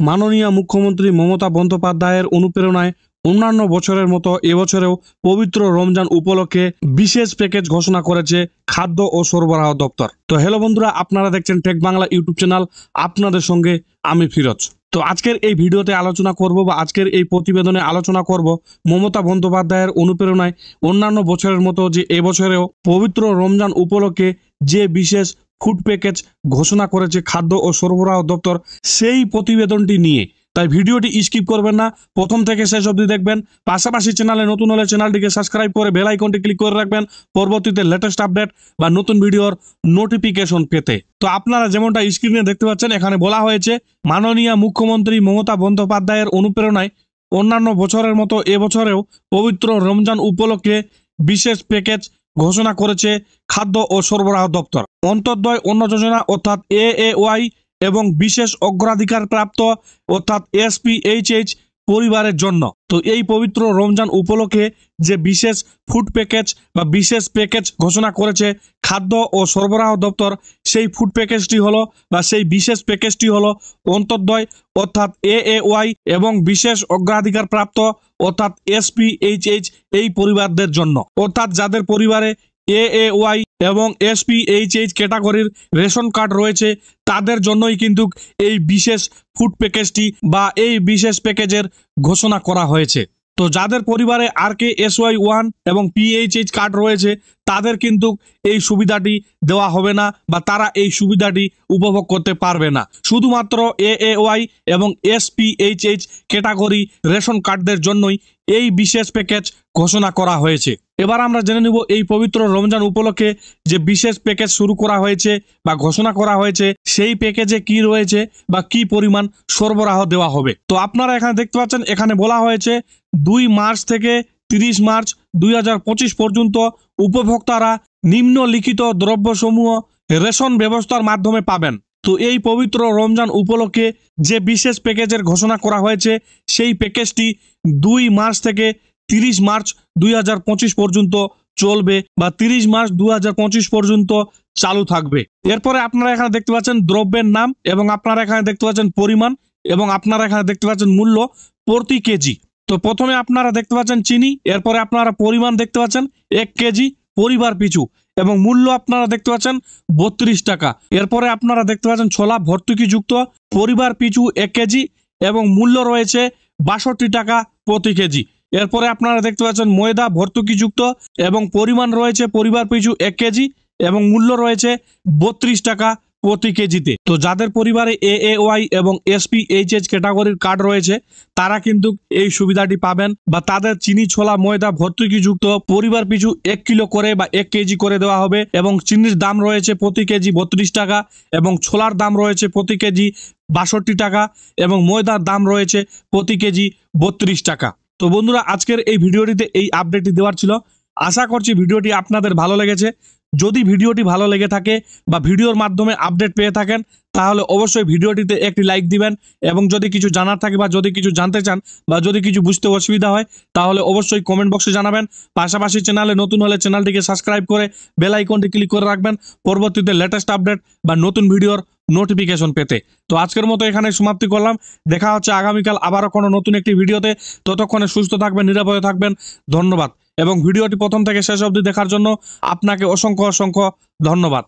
মাননীয় মুখ্যমন্ত্রী মমতা বন্দ্যোপাধ্যায়ের অনুপ্রেরণায় অন্যান্য বছরের মতো এবছরেও পবিত্র রমজান উপলক্ষে বিশেষ প্যাকেজ ঘোষণা করেছে খাদ্য ও সরবরাহ দপ্তর। তো হ্যালো বন্ধুরা, আপনারা দেখছেন টেক বাংলা ইউটিউব চ্যানেল, আপনাদের সঙ্গে আমি ফিরোজ। তো আজকের এই ভিডিওতে আলোচনা করব বা আজকের এই প্রতিবেদনে আলোচনা করব মমতা বন্দ্যোপাধ্যায়ের অনুপ্রেরণায় অন্যান্য বছরের মতো যে এবছরেও পবিত্র রমজান উপলক্ষে যে বিশেষ ফুড প্যাকেজ ঘোষণা করেছে খাদ্য ও সরবরাহ দপ্তর, সেই প্রতিবেদনটি নিয়ে। তাই ভিডিওটি স্কিপ করবেন না, প্রথম থেকে শেষ অবধি দেখবেন। পাশাপাশি চ্যানেলে নতুন হলে চ্যানেলটিকে সাবস্ক্রাইব করে বেল আইকনটি ক্লিক করে রাখবেন পরবর্তীতে লেটেস্ট আপডেট বা নতুন ভিডিওর নোটিফিকেশন পেতে। তো আপনারা যেমনটা স্ক্রিনে দেখতে পাচ্ছেন, এখানে বলা হয়েছে মাননীয় মুখ্যমন্ত্রী মমতা বন্দ্যোপাধ্যায়ের অনুপ্রেরণায় অন্যান্য বছরের মতো এবছরেও পবিত্র রমজান উপলক্ষে বিশেষ প্যাকেজ ঘোষণা করেছে খাদ্য ও সরবরাহ দপ্তর। অন্তর্দয় অন্ন যোজনা অর্থাৎ AAY এবং বিশেষ অগ্রাধিকার প্রাপ্ত অর্থাৎ SPHH পরিবারের জন্য। তো এই পবিত্র রমজান উপলক্ষে যে বিশেষ ফুড প্যাকেজ বা বিশেষ প্যাকেজ ঘোষণা করেছে খাদ্য ও সরবরাহ দপ্তর, সেই ফুড প্যাকেজটি হলো বা সেই বিশেষ প্যাকেজটি হলো অন্তর্দয় অর্থাৎ AAY এবং বিশেষ অগ্রাধিকার প্রাপ্ত অর্থাৎ SPHH এই পরিবারদের জন্য। অর্থাৎ যাদের পরিবারে AAY এবং SPHH ক্যাটাগরির রেশন কার্ড রয়েছে, তাদের জন্যই কিন্তু এই বিশেষ ফুড প্যাকেজটি বা এই বিশেষ প্যাকেজের ঘোষণা করা হয়েছে। তো যাদের পরিবারে RKSY1 এবং PHH কার্ড রয়েছে, তাদের কিন্তু এই সুবিধাটি দেওয়া হবে না বা তারা এই সুবিধাটি উপভোগ করতে পারবে না। শুধুমাত্র AAY এবং SPHH ক্যাটাগরি রেশন কার্ডদের জন্যই এই বিশেষ প্যাকেজ ঘোষণা করা হয়েছে। এবার আমরা জেনে নিব এই পবিত্র রমজান উপলক্ষে যে বিশেষ প্যাকেজ শুরু করা হয়েছে বা ঘোষণা করা হয়েছে, সেই প্যাকেজে কি রয়েছে বা কি পরিমাণ সরবরাহ দেওয়া হবে। তো আপনারা এখানে দেখতে পাচ্ছেন, এখানে বলা হয়েছে 2 মার্চ থেকে 30 মার্চ 2025 পর্যন্ত উপভোক্তারা নিম্নলিখিত দ্রব্যসমূহ রেশন ব্যবস্থার মাধ্যমে পাবেন। তো এই পবিত্র রমজান উপলক্ষে যে বিশেষ প্যাকেজের ঘোষণা করা হয়েছে, সেই প্যাকেজটি 2 মার্চ থেকে 30 মার্চ 2025 পর্যন্ত চলবে বা 30 মার্চ 2025 পর্যন্ত চালু থাকবে। এরপরে আপনারা এখানে দেখতে পাচ্ছেন দ্রব্যের নাম এবং আপনারা এখানে দেখতে পাচ্ছেন পরিমাণ এবং আপনারা এখানে দেখতে পাচ্ছেন মূল্য প্রতি কেজি। তো প্রথমে আপনারা দেখতে পাচ্ছেন চিনি, এরপরে আপনারা পরিমাণ দেখতে পাচ্ছেন 1 কেজি পরিবার পিছু এবং মূল্য আপনারা দেখতে পাচ্ছেন 32 টাকা। এরপরে আপনারা দেখতে পাচ্ছেন ছোলা ভর্তুকিযুক্ত পরিবার পিছু 1 কেজি এবং মূল্য রয়েছে 62 টাকা প্রতি কেজি। এরপরে আপনারা দেখতে পাচ্ছেন ময়দা ভর্তুকিযুক্ত এবং পরিমাণ রয়েছে পরিবার পিছু 1 কেজি এবং মূল্য রয়েছে 32 টাকা প্রতি কেজিতে। তো যাদের পরিবারে AAY এবং SPHH ক্যাটাগরির কার্ড রয়েছে, তারা কিন্তু এই সুবিধাটি পাবেন বা তাদের চিনি ছোলা ময়দা ভর্তুকিযুক্ত পরিবার পিছু 1 কিলো করে বা 1 কেজি করে দেওয়া হবে এবং চিনির দাম রয়েছে প্রতি কেজি 32 টাকা এবং ছোলার দাম রয়েছে প্রতি কেজি 62 টাকা এবং ময়দার দাম রয়েছে প্রতি কেজি 32 টাকা। তো বন্ধুরা, আজকের এই ভিডিওটিতে এই আপডেটটি দেওয়ার ছিল। আশা করছি ভিডিওটি আপনাদের ভালো লেগেছে। যদি ভিডিওটি ভালো লেগে থাকে বা ভিডিওর মাধ্যমে আপডেট পেয়ে থাকেন, তাহলে অবশ্যই ভিডিওটিতে একটি লাইক দিবেন এবং যদি কিছু জানার থাকে বা যদি কিছু জানতে চান বা যদি কিছু বুঝতে অসুবিধা হয়, তাহলে অবশ্যই কমেন্ট বক্সে জানাবেন। পাশাপাশি চ্যানেলে নতুন হলে চ্যানেলটিকে সাবস্ক্রাইব করে বেল আইকনটি ক্লিক করে রাখবেন পরবর্তীতে লেটেস্ট আপডেট বা নতুন ভিডিওর নোটিফিকেশন পেতে। তো আজকের মতো এখানে সমাপ্তি করলাম। দেখা হচ্ছে আগামীকাল আবারও কোনো নতুন একটি ভিডিওতে। ততক্ষণে সুস্থ থাকবেন, নিরাপদে থাকবেন। ধন্যবাদ এবং ভিডিওটি প্রথম থেকে শেষ অবধি দেখার জন্য আপনাকে অসংখ্য অসংখ্য ধন্যবাদ।